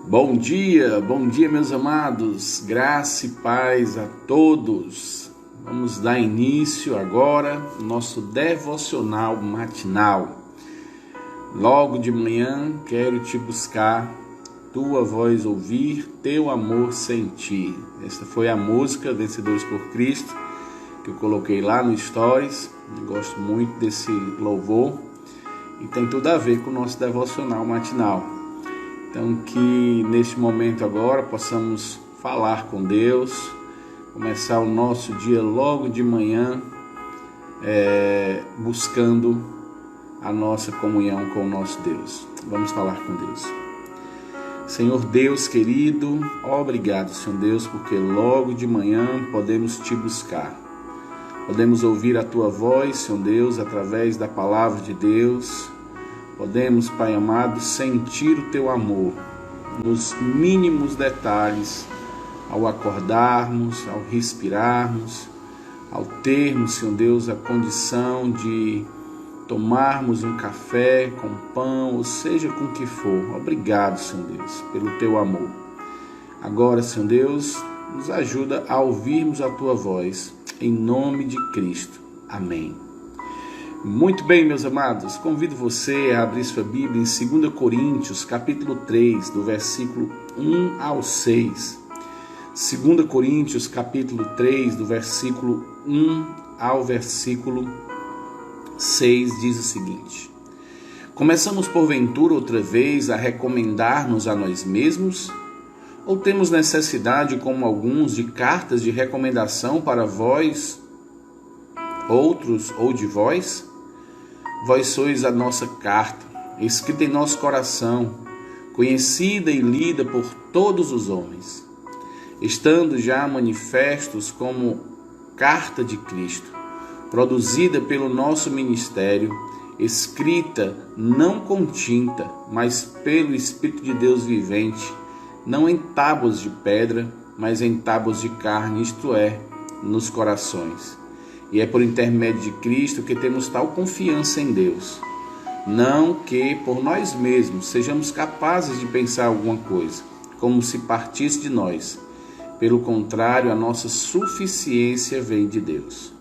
Bom dia meus amados, graça e paz a todos. Vamos dar início agora ao nosso devocional matinal. Logo de manhã quero te buscar, tua voz ouvir, teu amor sentir. Esta foi a música Vencedores por Cristo, que eu coloquei lá no Stories. Eu gosto muito desse louvor e tem tudo a ver com o nosso devocional matinal. Então que neste momento agora possamos falar com Deus, começar o nosso dia logo de manhã, buscando a nossa comunhão com o nosso Deus. Vamos falar com Deus. Senhor Deus querido, obrigado, Senhor Deus, porque logo de manhã podemos te buscar. Podemos ouvir a tua voz, Senhor Deus, através da palavra de Deus. Podemos, Pai amado, sentir o teu amor nos mínimos detalhes, ao acordarmos, ao respirarmos, ao termos, Senhor Deus, a condição de tomarmos um café com pão, ou seja, com o que for. Obrigado, Senhor Deus, pelo teu amor. Agora, Senhor Deus, nos ajuda a ouvirmos a tua voz, em nome de Cristo. Amém. Muito bem, meus amados, convido você a abrir sua Bíblia em 2 Coríntios, capítulo 3, do versículo 1 ao 6. 2 Coríntios, capítulo 3, do versículo 1 ao versículo 6, diz o seguinte: Começamos porventura outra vez a recomendar-nos a nós mesmos? Ou temos necessidade, como alguns, de cartas de recomendação para vós, outros ou de vós? Vós sois a nossa carta, escrita em nosso coração, conhecida e lida por todos os homens, estando já manifestos como carta de Cristo, produzida pelo nosso ministério, escrita não com tinta, mas pelo Espírito de Deus vivente, não em tábuas de pedra, mas em tábuas de carne, isto é, nos corações. E é por intermédio de Cristo que temos tal confiança em Deus. Não que por nós mesmos sejamos capazes de pensar alguma coisa, como se partisse de nós. Pelo contrário, a nossa suficiência vem de Deus,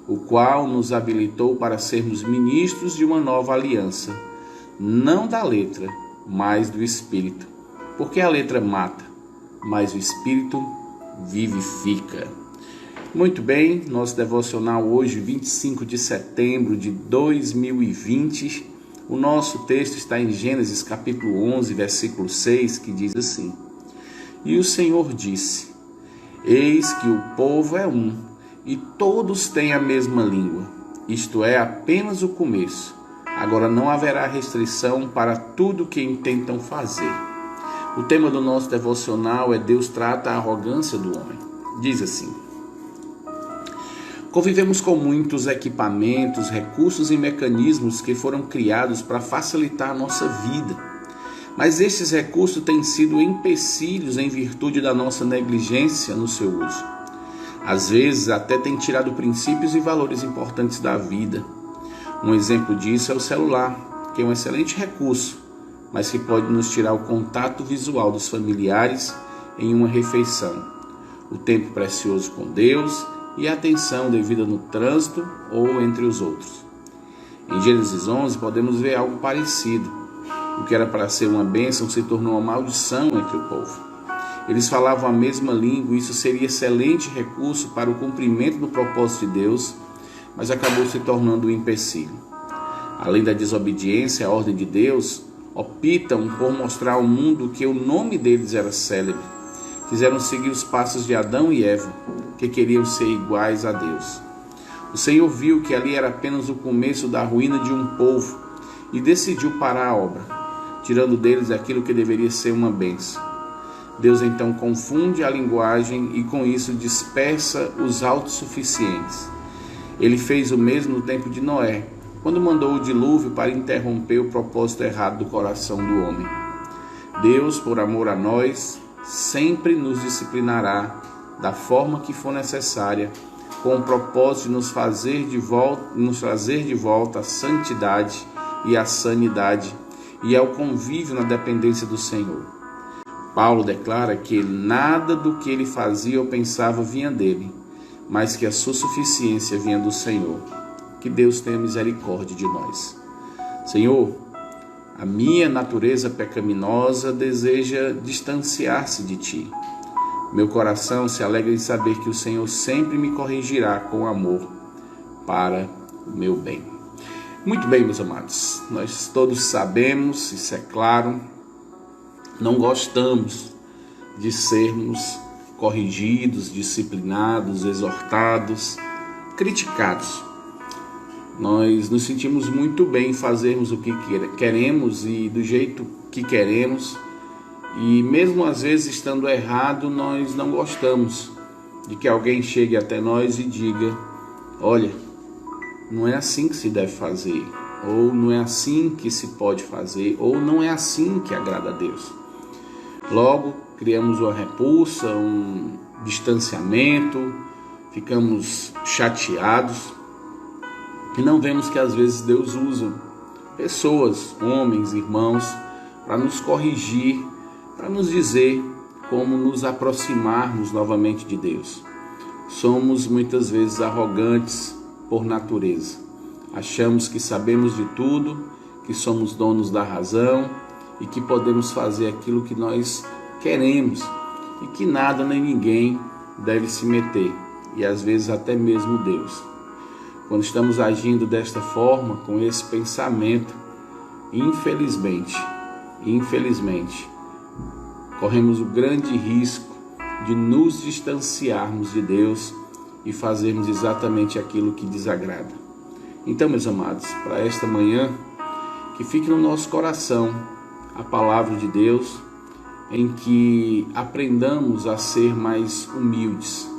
o qual nos habilitou para sermos ministros de uma nova aliança, não da letra, mas do Espírito. Porque a letra mata, mas o Espírito vivifica. Muito bem, nosso devocional hoje, 25 de setembro de 2020. O nosso texto está em Gênesis capítulo 11, versículo 6, que diz assim: E o Senhor disse: Eis que o povo é um, e todos têm a mesma língua. Isto é apenas o começo. Agora não haverá restrição para tudo que intentam fazer. O tema do nosso devocional é Deus trata a arrogância do homem. Diz assim: Convivemos com muitos equipamentos, recursos e mecanismos que foram criados para facilitar a nossa vida. Mas estes recursos têm sido empecilhos em virtude da nossa negligência no seu uso. Às vezes até têm tirado princípios e valores importantes da vida. Um exemplo disso é o celular, que é um excelente recurso, mas que pode nos tirar o contato visual dos familiares em uma refeição, o tempo precioso com Deus e a atenção devida no trânsito ou entre os outros. Em Gênesis 11 podemos ver algo parecido. O que era para ser uma bênção se tornou uma maldição entre o povo. Eles falavam a mesma língua e isso seria excelente recurso para o cumprimento do propósito de Deus, mas acabou se tornando um empecilho. Além da desobediência à ordem de Deus, optam por mostrar ao mundo que o nome deles era célebre. Fizeram seguir os passos de Adão e Eva, que queriam ser iguais a Deus. O Senhor viu que ali era apenas o começo da ruína de um povo e decidiu parar a obra, tirando deles aquilo que deveria ser uma bênção. Deus então confunde a linguagem e com isso dispersa os autossuficientes. Ele fez o mesmo no tempo de Noé, quando mandou o dilúvio para interromper o propósito errado do coração do homem. Deus, por amor a nós, sempre nos disciplinará da forma que for necessária, com o propósito de nos trazer de volta à santidade e à sanidade e ao convívio na dependência do Senhor. Paulo declara que nada do que ele fazia ou pensava vinha dele, mas que a sua suficiência vinha do Senhor. Que Deus tenha misericórdia de nós. Senhor, a minha natureza pecaminosa deseja distanciar-se de Ti. Meu coração se alegra em saber que o Senhor sempre me corrigirá com amor para o meu bem. Muito bem, meus amados, nós todos sabemos, isso é claro, não gostamos de sermos corrigidos, disciplinados, exortados, criticados. Nós nos sentimos muito bem em fazermos o que queremos e do jeito que queremos, e mesmo às vezes estando errado, nós não gostamos de que alguém chegue até nós e diga: olha, não é assim que se deve fazer, ou não é assim que se pode fazer, ou não é assim que agrada a Deus. Logo, criamos uma repulsa, um distanciamento, ficamos chateados e não vemos que às vezes Deus usa pessoas, homens, irmãos, para nos corrigir, para nos dizer como nos aproximarmos novamente de Deus. Somos muitas vezes arrogantes por natureza. Achamos que sabemos de tudo, que somos donos da razão e que podemos fazer aquilo que nós queremos e que nada nem ninguém deve se meter, e às vezes até mesmo Deus. Quando estamos agindo desta forma, com esse pensamento, infelizmente, corremos o grande risco de nos distanciarmos de Deus e fazermos exatamente aquilo que desagrada. Então, meus amados, para esta manhã, que fique no nosso coração a palavra de Deus, em que aprendamos a ser mais humildes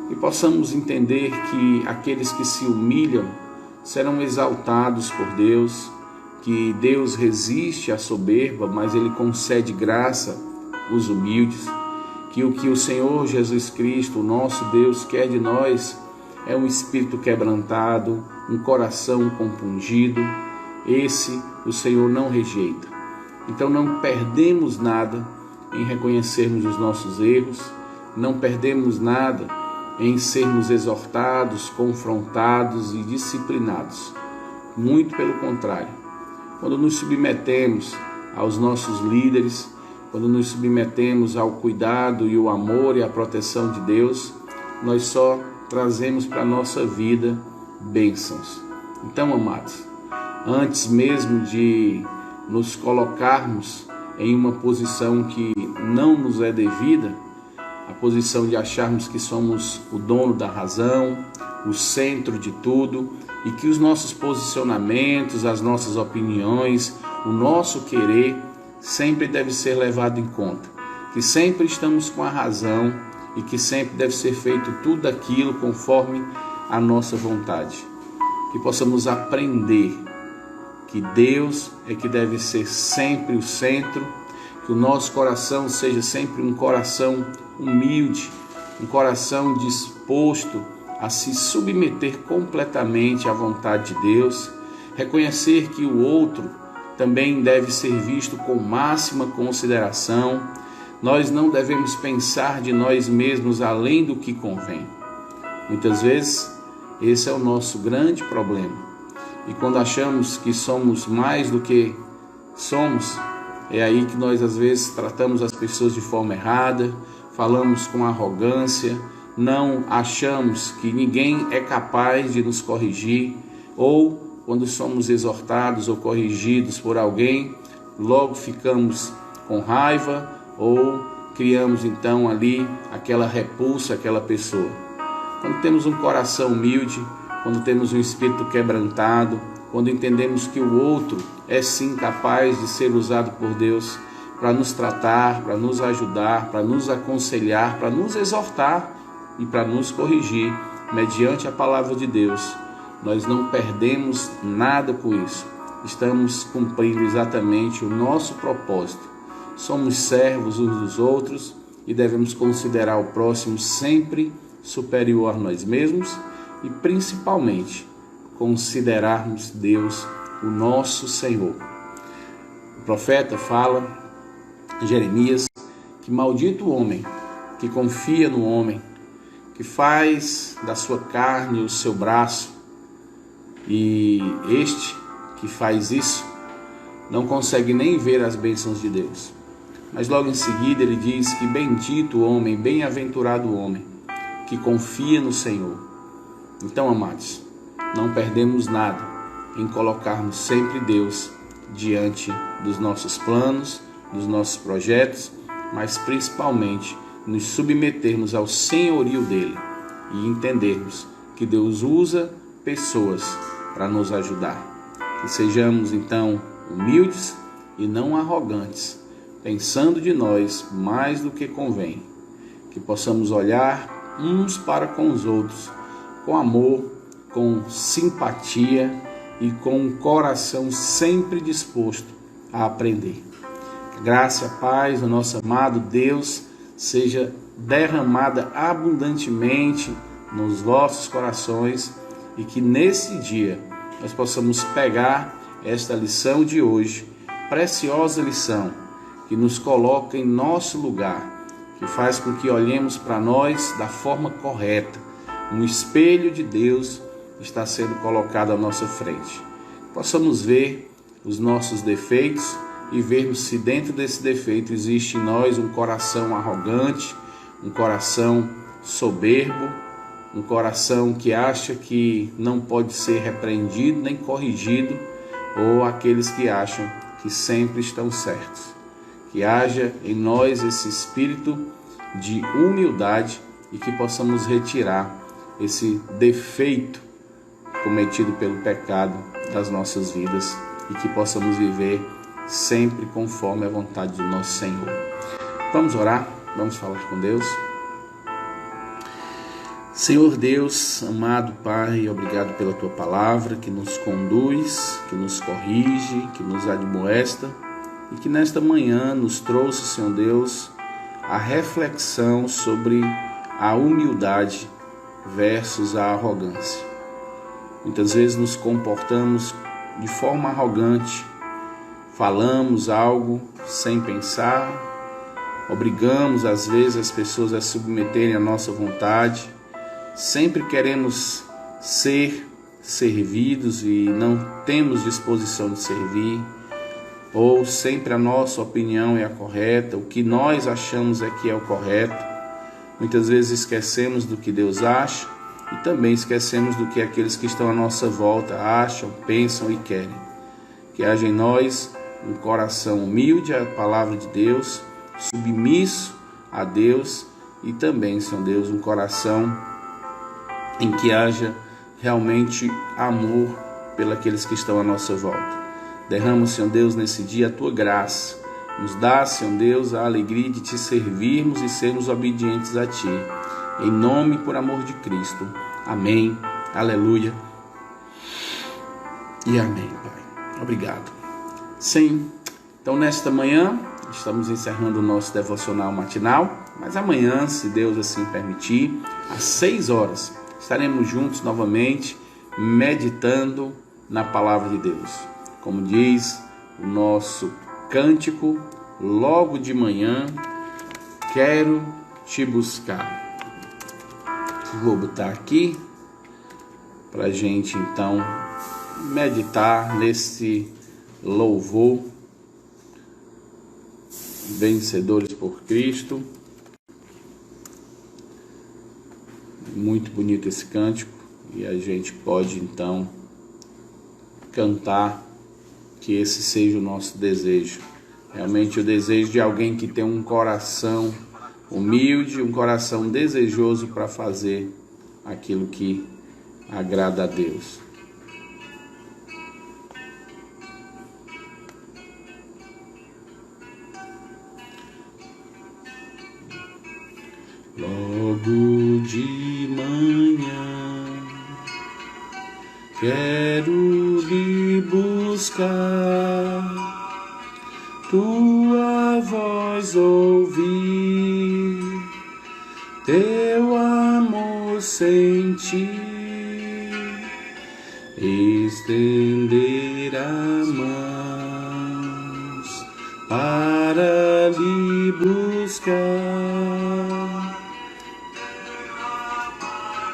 e possamos entender que aqueles que se humilham serão exaltados por Deus, que Deus resiste à soberba, mas Ele concede graça aos humildes, que o Senhor Jesus Cristo, o nosso Deus, quer de nós é um espírito quebrantado, um coração compungido. Esse o Senhor não rejeita. Então não perdemos nada em reconhecermos os nossos erros, não perdemos nada em sermos exortados, confrontados e disciplinados. Muito pelo contrário, quando nos submetemos aos nossos líderes, quando nos submetemos ao cuidado e o amor e a proteção de Deus, nós só trazemos para a nossa vida bênçãos. Então, amados, antes mesmo de nos colocarmos em uma posição que não nos é devida, a posição de acharmos que somos o dono da razão, o centro de tudo, e que os nossos posicionamentos, as nossas opiniões, o nosso querer sempre deve ser levado em conta, que sempre estamos com a razão e que sempre deve ser feito tudo aquilo conforme a nossa vontade. Que possamos aprender que Deus é que deve ser sempre o centro, que o nosso coração seja sempre um coração humilde, um coração disposto a se submeter completamente à vontade de Deus, reconhecer que o outro também deve ser visto com máxima consideração. Nós não devemos pensar de nós mesmos além do que convém. Muitas vezes, esse é o nosso grande problema. E quando achamos que somos mais do que somos, é aí que nós às vezes tratamos as pessoas de forma errada, falamos com arrogância, não achamos que ninguém é capaz de nos corrigir, ou quando somos exortados ou corrigidos por alguém, logo ficamos com raiva ou criamos então ali aquela repulsa àquela pessoa. Quando temos um coração humilde, quando temos um espírito quebrantado, quando entendemos que o outro é sim capaz de ser usado por Deus para nos tratar, para nos ajudar, para nos aconselhar, para nos exortar e para nos corrigir mediante a palavra de Deus, nós não perdemos nada com isso. Estamos cumprindo exatamente o nosso propósito. Somos servos uns dos outros e devemos considerar o próximo sempre superior a nós mesmos e principalmente considerarmos Deus o nosso Senhor. O profeta fala, Jeremias, que maldito o homem que confia no homem, que faz da sua carne o seu braço, e este que faz isso não consegue nem ver as bênçãos de Deus. Mas logo em seguida ele diz que bendito o homem, bem-aventurado o homem que confia no Senhor. Então, amados, não perdemos nada em colocarmos sempre Deus diante dos nossos planos, dos nossos projetos, mas principalmente nos submetermos ao senhorio dele e entendermos que Deus usa pessoas para nos ajudar. Que sejamos então humildes e não arrogantes, pensando de nós mais do que convém. Que possamos olhar uns para com os outros com amor, com simpatia e com um coração sempre disposto a aprender. A graça e a paz do nosso amado Deus seja derramada abundantemente nos vossos corações e que nesse dia nós possamos pegar esta lição de hoje, preciosa lição, que nos coloca em nosso lugar, que faz com que olhemos para nós da forma correta. Um espelho de Deus está sendo colocado à nossa frente. Possamos ver os nossos defeitos e vermos se dentro desse defeito existe em nós um coração arrogante, um coração soberbo, um coração que acha que não pode ser repreendido nem corrigido, ou aqueles que acham que sempre estão certos. Que haja em nós esse espírito de humildade e que possamos retirar esse defeito cometido pelo pecado das nossas vidas e que possamos viver sempre conforme a vontade do nosso Senhor. Vamos orar, vamos falar com Deus. Senhor Deus, amado Pai, obrigado pela Tua palavra que nos conduz, que nos corrige, que nos admoesta e que nesta manhã nos trouxe, Senhor Deus, a reflexão sobre a humildade versus a arrogância. Muitas vezes nos comportamos de forma arrogante, falamos algo sem pensar, obrigamos às vezes as pessoas a submeterem à nossa vontade, sempre queremos ser servidos e não temos disposição de servir, ou sempre a nossa opinião é a correta, o que nós achamos é que é o correto. Muitas vezes esquecemos do que Deus acha e também esquecemos do que aqueles que estão à nossa volta acham, pensam e querem. Que haja em nós um coração humilde à palavra de Deus, submisso a Deus e também, Senhor Deus, um coração em que haja realmente amor pelos que estão à nossa volta. Derrama, Senhor Deus, nesse dia a Tua graça. Nos dá, Senhor Deus, a alegria de Te servirmos e sermos obedientes a Ti. Em nome e por amor de Cristo. Amém. Aleluia. E amém, Pai. Obrigado. Sim, então nesta manhã estamos encerrando o nosso devocional matinal, mas amanhã, se Deus assim permitir, às 6 horas, estaremos juntos novamente, meditando na Palavra de Deus. Como diz o nosso cântico, logo de manhã, quero te buscar. Vou botar aqui para a gente então meditar nesse louvor, Vencedores por Cristo. Muito bonito esse cântico e a gente pode então cantar, que esse seja o nosso desejo. Realmente o desejo de alguém que tem um coração humilde, um coração desejoso para fazer aquilo que agrada a Deus. Logo de manhã quero lhe buscar, tua voz ouvir, teu amor sentir, estender as mãos para lhe buscar. buscar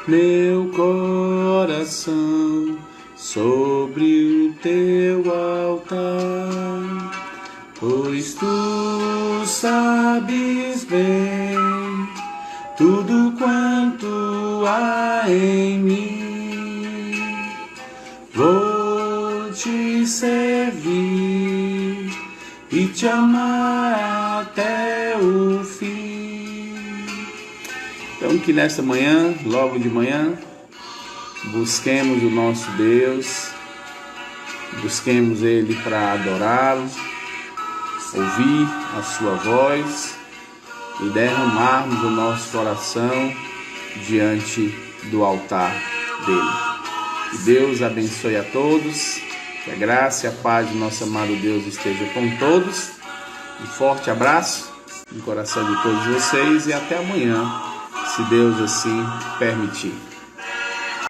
meu coração sobre o teu altar, pois tu sabes bem tudo quanto há em mim. Vou te servir e te amar até o fim. Então que nesta manhã, logo de manhã, busquemos o nosso Deus, busquemos Ele para adorá-lo, ouvir a sua voz e derramarmos o nosso coração diante do altar dele. Que Deus abençoe a todos, que a graça e a paz de nosso amado Deus esteja com todos. Um forte abraço no coração de todos vocês e até amanhã, se Deus assim permitir.